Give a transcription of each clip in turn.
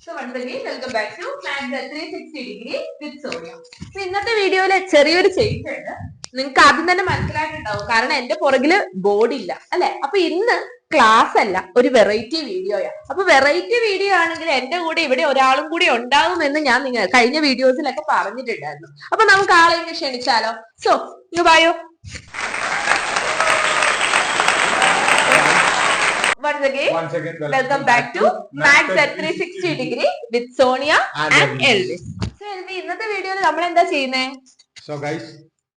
So once again, welcome back to Maths at 360 degree with Sonia. So ഇന്നത്തെ വീഡിയോയില് ചെറിയൊരു change ഉണ്ട്. നിങ്ങൾക്ക് ആദ്യം തന്നെ മനസ്സിലായിട്ടുണ്ടാവും, കാരണം എന്റെ പുറകില് ബോർഡ് ഇല്ല അല്ലെ. അപ്പൊ ഇന്ന് ക്ലാസ് അല്ല, ഒരു വെറൈറ്റി വീഡിയോയാ. അപ്പൊ വെറൈറ്റി വീഡിയോ ആണെങ്കിൽ എന്റെ കൂടെ ഇവിടെ ഒരാളും കൂടി ഉണ്ടാവുമെന്ന് ഞാൻ കഴിഞ്ഞ വീഡിയോസിലൊക്കെ പറഞ്ഞിട്ടുണ്ടായിരുന്നു. അപ്പൊ നമുക്ക് ആളെ ഇങ്ങനെ ക്ഷണിച്ചാലോ. സോ ഇങ്ങ് വായോ. Once again, welcome back to Maths at 360 degree with Sonia and Elvis. So Elvis, ഇന്നത്തെ വീഡിയോയിൽ നമ്മൾ എന്താ ചെയ്യുന്നേ? So guys,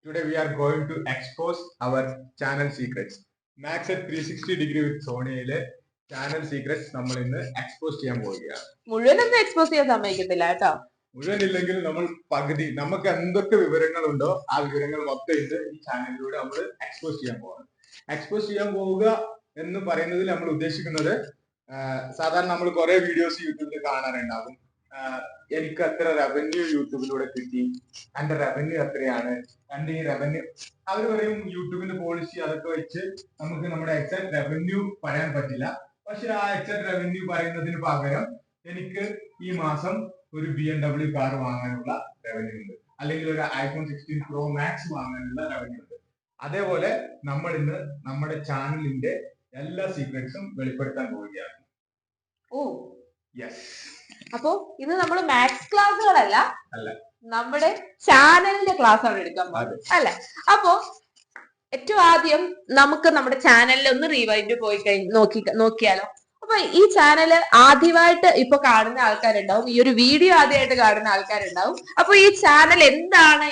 today we are going to expose our channel secrets. Maths at 360 degree with Sonia യിലെ channel secrets നമ്മൾ ഇന്ന് expose ചെയ്യാൻ പോവുകയാണ്. മുഴുവനൊന്നും expose ചെയ്യാൻ സമ്മതിക്കത്തില്ല കേട്ടോ. മുഴുവനില്ലെങ്കിൽ നമ്മൾ പകുതി, നമുക്ക് എന്തൊക്കെ വിവരങ്ങളുണ്ടോ ആ വിവരങ്ങൾ മൊത്തം ഇത് ഈ ചാനലിലൂടെ നമ്മൾ എക്സ്പോസ് ചെയ്യാൻ പോവാണ്. എക്സ്പോസ് ചെയ്യാൻ പോവുക എന്ന് പറയുന്നതിൽ നമ്മൾ ഉദ്ദേശിക്കുന്നത്, സാധാരണ നമ്മൾ കുറെ വീഡിയോസ് യൂട്യൂബിൽ കാണാറുണ്ടാകും. എനിക്ക് അത്ര റവന്യൂ യൂട്യൂബിലൂടെ കിട്ടി, എന്റെ റവന്യൂ എത്രയാണ്, എന്റെ ഈ റവന്യൂ, അവർ പറയും യൂട്യൂബിന്റെ പോളിസി അതൊക്കെ വെച്ച് നമുക്ക് നമ്മുടെ എക്സാക്ട് റവന്യൂ പറയാൻ പറ്റില്ല. പക്ഷെ ആ എക്സാക്ട് റവന്യൂ പറയുന്നതിന് പകരം എനിക്ക് ഈ മാസം ഒരു BMW കാർ വാങ്ങാനുള്ള റവന്യൂ ഉണ്ട്, അല്ലെങ്കിൽ ഒരു iPhone 16 Pro Max വാങ്ങാനുള്ള റവന്യൂ ഉണ്ട്. അതേപോലെ നമ്മൾ ഇന്ന് നമ്മുടെ ചാനലിന്റെ എല്ലാ സീക്രട്സും വെളിപ്പെടുത്താൻ പോവുകയാണ്. Oh yes. അപ്പോ ഇന്ന് നമ്മൾ മാത്സ് ക്ലാസ്സുകളല്ല, അല്ല, നമ്മുടെ ചാനലിന്റെ ക്ലാസ് ആണ് എടുക്കാൻ പോകുന്നത് അല്ലെ. അപ്പോ ഏറ്റവും ആദ്യം നമുക്ക് നമ്മുടെ ചാനലിൽ ഒന്ന് റീവൈൻഡ് പോയി നോക്കിയാലോ. അപ്പൊ ഈ ചാനല് ആദ്യമായിട്ട് ഇപ്പൊ കാണുന്ന ആൾക്കാരുണ്ടാവും, ഈ ഒരു വീഡിയോ ആദ്യമായിട്ട് കാണുന്ന ആൾക്കാരുണ്ടാവും. അപ്പൊ ഈ ചാനൽ എന്താണ്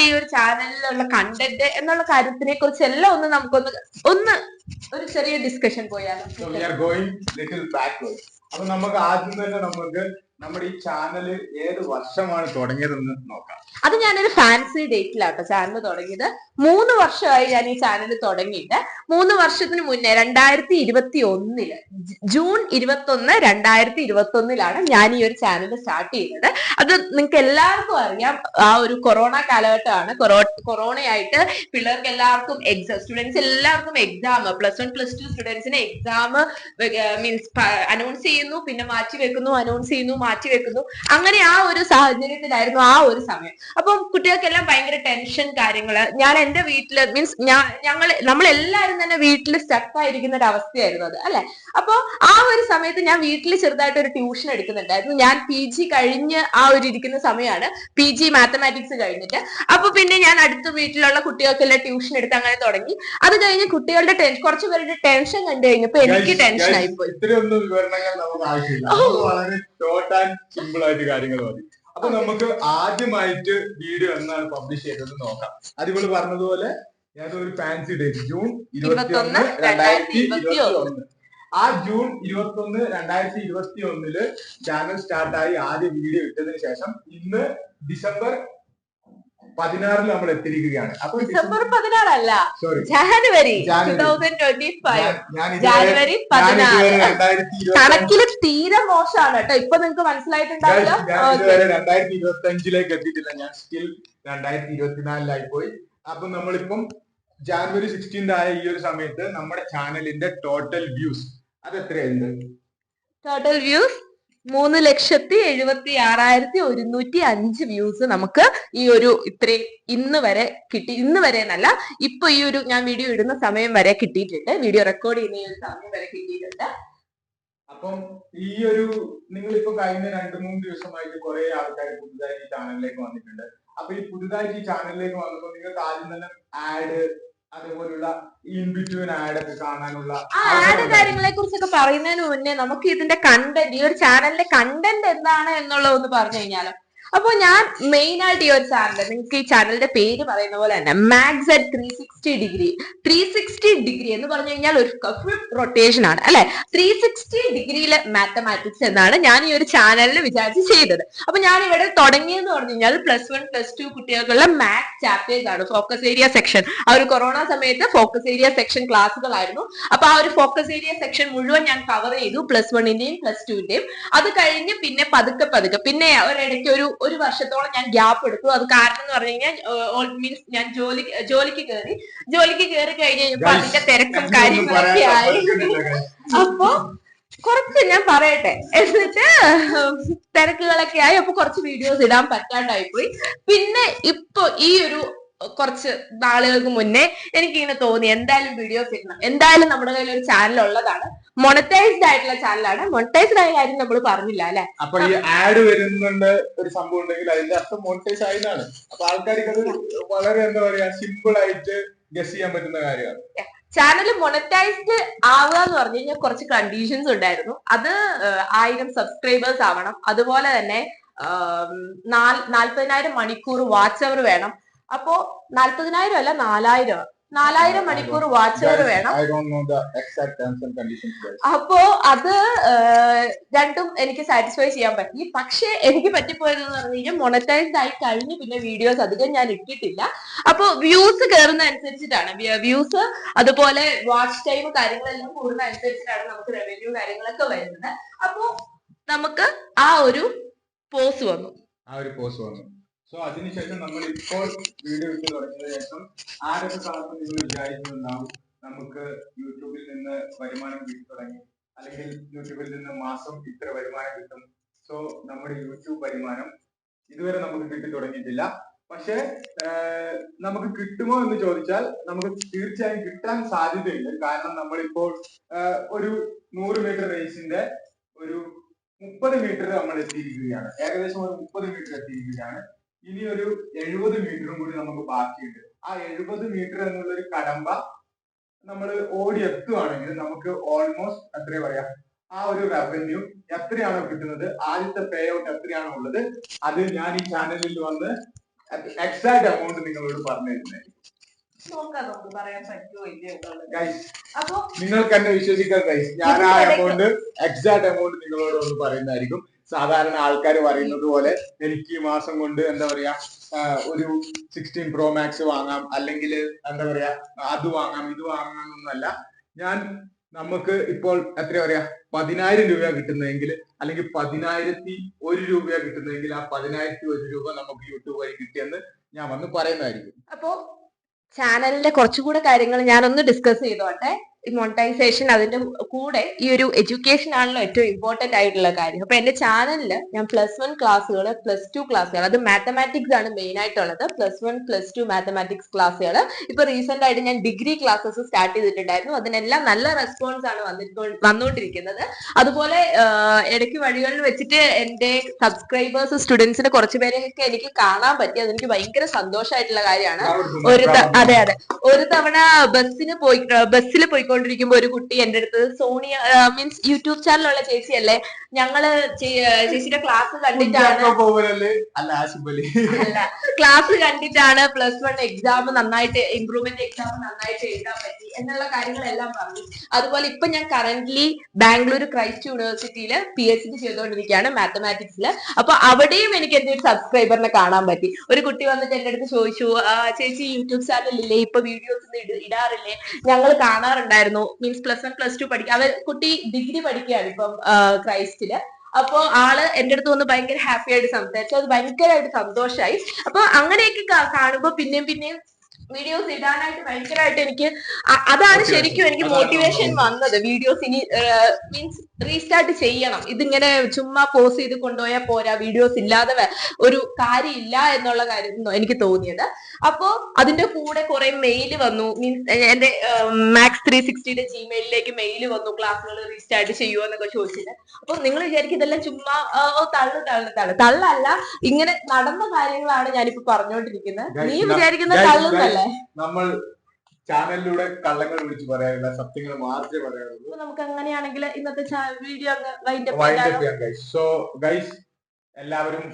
ഈ ഒരു ചാനലിലുള്ള കണ്ടന്റ് എന്നുള്ള കാര്യത്തിനെ കുറിച്ച് എല്ലാം ഒന്ന് നമുക്കൊന്ന് ഒരു ചെറിയ ഡിസ്കഷൻ പോയാലോ. അപ്പൊ നമുക്ക് ആദ്യം തന്നെ നമ്മുടെ ഈ ചാനൽ ഏത് വർഷമാണ് തുടങ്ങിയതെന്ന് നോക്കാം. അത് ഞാനൊരു ഫാൻസി ഡേറ്റിലാട്ടോ ചാനൽ തുടങ്ങിയത്. 3 വർഷമായി ഞാൻ ഈ ചാനൽ തുടങ്ങിയിട്ട്. 3 വർഷത്തിന് മുന്നേ 2021 ജൂൺ 21, 2021 ഞാൻ ഈ ഒരു ചാനൽ സ്റ്റാർട്ട് ചെയ്തത്. അത് നിങ്ങൾക്ക് എല്ലാവർക്കും അറിയാം, ആ ഒരു കൊറോണ കാലഘട്ടമാണ്. കൊറോണയായിട്ട് പിള്ളേർക്ക് എല്ലാവർക്കും സ്റ്റുഡൻസ് എല്ലാവർക്കും എക്സാം, +1 +2 സ്റ്റുഡൻസിന് എക്സാം മീൻസ് അനൗൺസ് ചെയ്യുന്നു, പിന്നെ മാറ്റി വെക്കുന്നു, അനൗൺസ് ചെയ്യുന്നു, മാറ്റി വെക്കുന്നു. അങ്ങനെ ആ ഒരു സാഹചര്യത്തിലായിരുന്നു ആ ഒരു സമയം. അപ്പം കുട്ടികൾക്കെല്ലാം ഭയങ്കര ടെൻഷൻ കാര്യങ്ങള്. ഞാൻ എന്റെ വീട്ടില് മീൻസ് നമ്മളെല്ലാരും തന്നെ വീട്ടിൽ സ്റ്റക്ക് ആയിരിക്കുന്ന ഒരു അവസ്ഥയായിരുന്നു അത് അല്ലെ. അപ്പൊ ആ ഒരു സമയത്ത് ഞാൻ വീട്ടിൽ ചെറുതായിട്ട് ഒരു ട്യൂഷൻ എടുക്കുന്നുണ്ടായിരുന്നു. ഞാൻ PG കഴിഞ്ഞ് ആ ഒരു ഇരിക്കുന്ന സമയമാണ്, PG മാത്തമാറ്റിക്സ് കഴിഞ്ഞിട്ട്. അപ്പൊ പിന്നെ ഞാൻ അടുത്ത വീട്ടിലുള്ള കുട്ടികൾക്കെല്ലാം ട്യൂഷൻ എടുത്ത് അങ്ങനെ തുടങ്ങി. അത് കഴിഞ്ഞ് കുട്ടികളുടെ കുറച്ചു പേരുടെ ടെൻഷൻ കണ്ടു കഴിഞ്ഞപ്പോ എനിക്ക് ടെൻഷൻ ആയിപ്പോയി. ഇത്രയൊന്നും വിവരണങ്ങൾ നമുക്ക് ആവശ്യമില്ല, വളരെ ഷോർട്ട് ആൻഡ് സിമ്പിൾ ആയിട്ട് കാര്യങ്ങൾ മതി. അപ്പൊ നമുക്ക് ആദ്യമായിട്ട് വീഡിയോ എന്നാണ് പബ്ലിഷ് ചെയ്തത് നോക്കാം. അതിപ്പോൾ പറഞ്ഞതുപോലെ ഏതൊരു ഫാൻസി ഡേറ്റ് ജൂൺ 21, 2021. ആ ജൂൺ 21, 2021 ചാനൽ സ്റ്റാർട്ടായി ആദ്യ വീഡിയോ ഇട്ടതിന് ശേഷം ഇന്ന് ഡിസംബർ 16 നമ്മൾ എത്തിയിരിക്കുകയാണ്. അപ്പൊ ഡിസംബർ 16 അല്ല, ജാനുവരി 2025. ജാനുവരി 16. കണക്കില് തീരെ മോശമാണ് കേട്ടോ. ഇപ്പൊ നിങ്ങൾക്ക് മനസ്സിലായിട്ടുണ്ടാവില്ല. 2025 എത്തിയിട്ടില്ല, ഞാൻ സ്റ്റിൽ 2024 പോയി. അപ്പൊ നമ്മളിപ്പം ജാനുവരി 16 ആയ ഈ ഒരു സമയത്ത് നമ്മുടെ ചാനലിന്റെ ടോട്ടൽ വ്യൂസ് അത് എത്രയുണ്ട്? ടോട്ടൽ വ്യൂസ് 3,76,105 വ്യൂസ് നമുക്ക് ഈ ഒരു ഇത്രയും ഇന്ന് വരെ കിട്ടി. ഇന്ന് വരെ എന്നല്ല, ഇപ്പൊ ഈ ഒരു ഞാൻ വീഡിയോ ഇടുന്ന സമയം വരെ കിട്ടിയിട്ടുണ്ട്. വീഡിയോ റെക്കോർഡ് ചെയ്യുന്ന ഈ ഒരു സമയം വരെ കിട്ടിയിട്ടുണ്ട്. അപ്പം ഈ ഒരു നിങ്ങളിപ്പോ കഴിഞ്ഞ 2-3 ദിവസമായിട്ട് കുറെ ആൾക്കാർ പുതുതായി ഈ ചാനലിലേക്ക് വന്നിട്ടുണ്ട്. അപ്പൊ ഈ പുതുതായിട്ട് ഈ ചാനലിലേക്ക് വന്നപ്പോൾ നിങ്ങൾക്ക് ആദ്യം തന്നെ ആഡ്, അതേപോലുള്ള ഇൻ ബിറ്റ്വീൻ ആഡ് ഒക്കെ കാണാനുള്ള ആഡ് കാര്യങ്ങളെ കുറിച്ചൊക്കെ പറയുന്നതിന് മുന്നേ നമുക്ക് ഇതിന്റെ കണ്ടന്റ്, ഈ ഒരു ചാനലിന്റെ കണ്ടന്റ് എന്താണ് എന്നുള്ളത് ഒന്ന് പറഞ്ഞു കഴിഞ്ഞാലോ. അപ്പൊ ഞാൻ മെയിൻ ആയിട്ട് ഈ ഒരു ചാനൽ, നിങ്ങൾക്ക് ഈ ചാനലിന്റെ പേര് പറയുന്ന പോലെ തന്നെ മാത്സ് അറ്റ് 360 ഡിഗ്രി. 360 ഡിഗ്രി എന്ന് പറഞ്ഞു കഴിഞ്ഞാൽ ഒരു ഫുൾ റൊട്ടേഷൻ ആണ് അല്ലെ. 360 ഡിഗ്രിയിലെ മാത്തമാറ്റിക്സ് എന്നാണ് ഞാൻ ഈ ഒരു ചാനലിൽ വിചാരിച്ച് ചെയ്തത്. അപ്പൊ ഞാൻ ഇവിടെ തുടങ്ങിയെന്ന് പറഞ്ഞു കഴിഞ്ഞാൽ +1 +2 കുട്ടികൾക്കുള്ള മാത്സ് ചാപ്റ്റേഴ്സ് ആണ്, ഫോക്കസ് ഏരിയ സെക്ഷൻ. ആ ഒരു കൊറോണ സമയത്ത് ഫോക്കസ് ഏരിയ സെക്ഷൻ ക്ലാസ്സുകളായിരുന്നു. അപ്പൊ ആ ഒരു ഫോക്കസ് ഏരിയ സെക്ഷൻ മുഴുവൻ ഞാൻ കവർ ചെയ്തു, +1-ന്റെയും +2-ന്റെയും. അത് കഴിഞ്ഞ് പിന്നെ പതുക്കെ പിന്നെ ഒരിടയ്ക്ക് ഒരു വർഷത്തോളം ഞാൻ ഗ്യാപ്പ് എടുത്തു. അത് കാരണം എന്ന് പറഞ്ഞു കഴിഞ്ഞാൽ മീൻസ് ഞാൻ ജോലിക്ക് കയറി കഴിഞ്ഞപ്പോ അതിന്റെ തിരക്കും കാര്യങ്ങളൊക്കെ ആയി. അപ്പൊ കുറച്ച് ഞാൻ പറയട്ടെ, എന്നിട്ട് തിരക്കുകളൊക്കെ ആയി, അപ്പൊ കുറച്ച് വീഡിയോസ് ഇടാൻ പറ്റാണ്ടായി പോയി. പിന്നെ ഇപ്പൊ ഈ ഒരു കുറച്ച് നാളുകൾക്ക് മുന്നേ എനിക്കിങ്ങനെ തോന്നി എന്തായാലും വീഡിയോസ് ഇടണം, എന്തായാലും നമ്മുടെ കയ്യിൽ ഒരു ചാനൽ ഉള്ളതാണ്, മൊണറ്റൈസ്ഡ് ആയിട്ടുള്ള ചാനലാണ്. മൊണറ്റൈസ്ഡ് ആയ കാര്യം നമ്മൾ പറഞ്ഞില്ല അല്ലെ. അപ്പൊ ഈ ആഡ് വരുന്നുണ്ട് ഒരു സംഭവം ഉണ്ടെങ്കിൽ അതിന്റെ അർത്ഥം മോണിറ്റൈസ് ആയതാണ്. അപ്പൊ ആൾക്കാർക്ക് അത് വളരെ എന്താ പറയാ സിമ്പിൾ ആയിട്ട് ഗസ് ചെയ്യാൻ പറ്റുന്ന കാര്യമാണ്. ചാനൽ മൊണറ്റൈസ്ഡ് ആവുക എന്ന് പറഞ്ഞു കഴിഞ്ഞാൽ കുറച്ച് കണ്ടീഷൻസ് ഉണ്ടായിരുന്നു. അത് 1000 സബ്സ്ക്രൈബേഴ്സ് ആവണം, അതുപോലെ തന്നെ 40,000 മണിക്കൂർ വാച്ച് അവർ വേണം. അപ്പോ 40,000 അല്ല 4,000 മണിക്കൂർ വാച്ച് അവർ വേണം. അപ്പോ അത് രണ്ടും എനിക്ക് സാറ്റിസ്ഫൈ ചെയ്യാൻ പറ്റി. പക്ഷെ എനിക്ക് പറ്റിപ്പോയതെന്ന് പറഞ്ഞു കഴിഞ്ഞാൽ മൊണറ്റൈസ്ഡ് ആയി കഴിഞ്ഞ് പിന്നെ വീഡിയോസ് അധികം ഞാൻ ഇട്ടിട്ടില്ല. അപ്പൊ വ്യൂസ് കയറുന്ന അനുസരിച്ചിട്ടാണ്, വ്യൂസ് അതുപോലെ വാച്ച് ടൈം കാര്യങ്ങളെല്ലാം കൂടുന്ന അനുസരിച്ചിട്ടാണ് നമുക്ക് റവന്യൂ കാര്യങ്ങളൊക്കെ വരുന്നത്. അപ്പോ നമുക്ക് ആ ഒരു പോസ് വന്നു. സോ അതിനുശേഷം നമ്മൾ ഇപ്പോൾ വീഡിയോ ഇട്ട് തുടങ്ങിയതിനു ശേഷം ആരൊക്കെ കാണുമ്പോൾ നിങ്ങൾ വിചാരിക്കുന്നുണ്ടാവും നമുക്ക് യൂട്യൂബിൽ നിന്ന് വരുമാനം കിട്ടി തുടങ്ങി, അല്ലെങ്കിൽ യൂട്യൂബിൽ നിന്ന് മാസം ഇത്ര വരുമാനം കിട്ടും. സോ നമ്മുടെ യൂട്യൂബ് വരുമാനം ഇതുവരെ നമുക്ക് കിട്ടി തുടങ്ങിയിട്ടില്ല. പക്ഷെ നമുക്ക് കിട്ടുമോ എന്ന് ചോദിച്ചാൽ നമുക്ക് തീർച്ചയായും കിട്ടാൻ സാധ്യതയുണ്ട്. കാരണം നമ്മളിപ്പോൾ ഒരു 100 മീറ്റർ റേസിന്റെ ഒരു 30 മീറ്റർ നമ്മൾ എത്തിയിരിക്കുകയാണ്, ഏകദേശം ഒരു 30 മീറ്റർ എത്തിയിരിക്കുകയാണ്. ഇനി ഒരു 70 മീറ്ററും കൂടി നമുക്ക് ബാക്കിയുണ്ട്. ആ 70 മീറ്റർ എന്നുള്ള ഒരു കടമ്പ നമ്മൾ ഓടി എത്തുകയാണെങ്കിൽ നമുക്ക് ഓൾമോസ്റ്റ് എത്ര പറയാ ആ ഒരു റവന്യൂ എത്രയാണോ കിട്ടുന്നത്, ആദ്യത്തെ പേ ഔട്ട് എത്രയാണോ ഉള്ളത്, അത് ഞാൻ ഈ ചാനലിൽ വന്ന് എക്സാക്ട് എമൗണ്ട് നിങ്ങളോട് പറഞ്ഞു തരുന്നതായിരിക്കും. നിങ്ങൾക്ക് എന്നെ വിശ്വസിക്കാൻ ഗൈസ്, ഞാൻ ആ എമൗണ്ട് എക്സാക്ട് എമൗണ്ട് നിങ്ങളോട് ഒന്ന് പറയുന്നതായിരിക്കും. സാധാരണ ആൾക്കാർ പറയുന്നത് പോലെ എനിക്ക് ഈ മാസം കൊണ്ട് എന്താ പറയാ ഒരു 16 Pro Max വാങ്ങാം, അല്ലെങ്കിൽ എന്താ പറയാ അത് വാങ്ങാം ഇത് വാങ്ങാം എന്നൊന്നല്ല. നമുക്ക് ഇപ്പോൾ എത്ര പറയാ 10,000 രൂപ കിട്ടുന്നതെങ്കിൽ, അല്ലെങ്കിൽ 10,001 രൂപ കിട്ടുന്നതെങ്കിൽ ആ 10,001 രൂപ നമുക്ക് യൂട്യൂബ് വഴി കിട്ടിയെന്ന് ഞാൻ വന്ന് പറയുന്നതായിരിക്കും. അപ്പോ ചാനലിന്റെ കുറച്ചുകൂടെ കാര്യങ്ങൾ ഞാനൊന്ന് ഡിസ്കസ് ചെയ്തോട്ടെ. ഈ മോണിറ്റൈസേഷൻ അതിന്റെ കൂടെ ഈ ഒരു എഡ്യൂക്കേഷൻ ആണല്ലോ ഏറ്റവും ഇമ്പോർട്ടന്റ് ആയിട്ടുള്ള കാര്യം. അപ്പൊ എന്റെ ചാനലിൽ ഞാൻ +1 ക്ലാസ്സുകൾ, +2 ക്ലാസ്സുകൾ, അത് മാത്തമാറ്റിക്സ് ആണ് മെയിൻ ആയിട്ടുള്ളത്. +1 +2 മാത്തമാറ്റിക്സ് ക്ലാസ്സുകൾ. ഇപ്പൊ റീസെന്റ് ആയിട്ട് ഞാൻ ഡിഗ്രി ക്ലാസ്സസ് സ്റ്റാർട്ട് ചെയ്തിട്ടുണ്ടായിരുന്നു. അതിനെല്ലാം നല്ല റെസ്പോൺസ് ആണ് വന്നുകൊണ്ടിരിക്കുന്നത്. അതുപോലെ ഇടയ്ക്ക് വഴികളിൽ വെച്ചിട്ട് എന്റെ സബ്സ്ക്രൈബേഴ്സ് സ്റ്റുഡൻസിന് കുറച്ചു പേരെയൊക്കെ എനിക്ക് കാണാൻ പറ്റി. അതെനിക്ക് ഭയങ്കര സന്തോഷമായിട്ടുള്ള കാര്യമാണ്. അതെ ഒരു തവണ ബസ്സിൽ പോയിക്കൊണ്ടിരിക്കുമ്പോ ഒരു കുട്ടി എന്റെ അടുത്ത്, സോണിയ മീൻസ് യൂട്യൂബ് ചാനലുള്ള ചേച്ചിയല്ലേ, ഞങ്ങള് ചേച്ചിയുടെ ക്ലാസ് കണ്ടിട്ടാണ് +1 എക്സാം നന്നായിട്ട് ഇംപ്രൂവ്മെന്റ് എക്സാം നന്നായിട്ട് എഴുതാൻ പറ്റി എന്നുള്ള കാര്യങ്ങളെല്ലാം പറഞ്ഞു. അതുപോലെ ഇപ്പൊ ഞാൻ കറന്റ്ലി ബാംഗ്ലൂർ ക്രൈസ്റ്റ് യൂണിവേഴ്സിറ്റിയിൽ PhD ചെയ്തുകൊണ്ടിരിക്കുകയാണ് മാത്തമാറ്റിക്സിൽ. അപ്പൊ അവിടെയും എനിക്ക് എന്റെ ഒരു സബ്സ്ക്രൈബറിനെ കാണാൻ പറ്റി. ഒരു കുട്ടി വന്നിട്ട് എന്റെ അടുത്ത് ചോദിച്ചു, ചേച്ചി യൂട്യൂബ് ചാനലില്ലേ, ഇപ്പൊ വീഡിയോസ് ഇടാറില്ലേ, ഞങ്ങൾ കാണാറുണ്ടായിരുന്നു. മീൻസ് +1 +2 പഠിക്കുക, കുട്ടി ഡിഗ്രി പഠിക്കുകയാണ് ഇപ്പം ക്രൈസ്റ്റില്. അപ്പൊ ആള് എന്റെ അടുത്ത് വന്ന് ഭയങ്കര ഹാപ്പി ആയിട്ട് സംസാരിച്ചു. അത് ഭയങ്കരമായിട്ട് സന്തോഷമായി. അപ്പൊ അങ്ങനെയൊക്കെ കാണുമ്പോ പിന്നെയും വീഡിയോസ് ഇടാനായിട്ട് ഭയങ്കരമായിട്ട് എനിക്ക് അതാണ് ശരിക്കും എനിക്ക് മോട്ടിവേഷൻ വന്നത്. വീഡിയോസ് ഇനി മീൻസ് റീസ്റ്റാർട്ട് ചെയ്യണം. ഇതിങ്ങനെ ചുമ്മാ പോസ് ചെയ്ത് കൊണ്ടുപോയാൽ പോരാ, വീഡിയോസ് ഇല്ലാതെ ഒരു കാര്യമില്ല എന്നുള്ള കാര്യം എനിക്ക് തോന്നിയത്. അപ്പോ അതിന്റെ കൂടെ കുറെ മെയിൽ വന്നു. മീൻസ് എന്റെ Max360യുടെ ജിമെയിലിലേക്ക് മെയിൽ വന്നു, ക്ലാസ്സുകൾ റീസ്റ്റാർട്ട് ചെയ്യുമോ എന്നൊക്കെ ചോദിച്ചിട്ട്. അപ്പൊ നിങ്ങൾ വിചാരിക്കും ഇതെല്ലാം ചുമ്മാ തള്ളല്ല, ഇങ്ങനെ നടന്ന കാര്യങ്ങളാണ് ഞാനിപ്പോ പറഞ്ഞുകൊണ്ടിരിക്കുന്നത്. നീ വിചാരിക്കുന്ന തള്ളുന്നല്ലേ? നമ്മൾ ചാനലിലൂടെ കള്ളങ്ങൾ വിളിച്ച് പറയാനുള്ള സത്യങ്ങൾ മാത്രമേ പറയാറുള്ളൂ. നമുക്ക് അങ്ങനെയാണെങ്കിൽ ഇന്നത്തെ വീഡിയോ സോ ഗൈസ്, എല്ലാവരും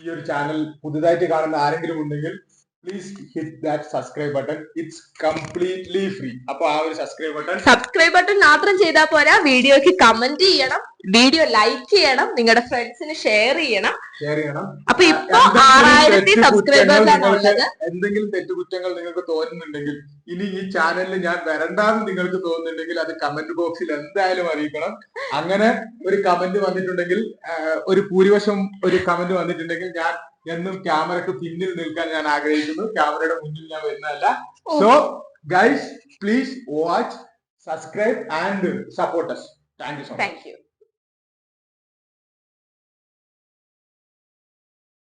ഈ ഒരു ചാനൽ പുതുതായിട്ട് കാണുന്ന ആരെങ്കിലും ഉണ്ടെങ്കിൽ please hit that subscribe button. It's completely free. അപ്പൊ ആ ഒരു സബ്സ്ക്രൈബ് ബട്ടൺ മാത്രം ചെയ്താൽ പോരാ, വീഡിയോക്ക് കമന്റ് ചെയ്യണം, വീഡിയോ ലൈക്ക് ചെയ്യണം, നിങ്ങളുടെ ഫ്രണ്ട്സിന് ഷെയർ ചെയ്യണം. അപ്പൊ ഇപ്പൊ 6000 സബ്സ്ക്രൈബേഴ്സ് ആണ് ഉള്ളത്. എന്തെങ്കിലും തെറ്റുകുറ്റങ്ങൾ നിങ്ങൾക്ക് തോന്നുന്നുണ്ടെങ്കിൽ, ഇനി ഈ ചാനലിൽ ഞാൻ വരണ്ടാന്ന് നിങ്ങൾക്ക് തോന്നുന്നുണ്ടെങ്കിൽ, അത് കമന്റ് ബോക്സിൽ എന്തായാലും അറിയിക്കണം. അങ്ങനെ ഒരു കമന്റ് വന്നിട്ടുണ്ടെങ്കിൽ, ഒരു ഭൂരിപക്ഷം ഒരു കമന്റ് വന്നിട്ടുണ്ടെങ്കിൽ, ഞാൻ എന്നും ക്യാമറക്ക് പിന്നിൽ നിൽക്കാൻ ഞാൻ ആഗ്രഹിക്കുന്നു, ക്യാമറയുടെ മുന്നിൽ ഞാൻ വരുന്നതല്ല. So guys, please watch, subscribe and support us. Thank you so much. Thank you.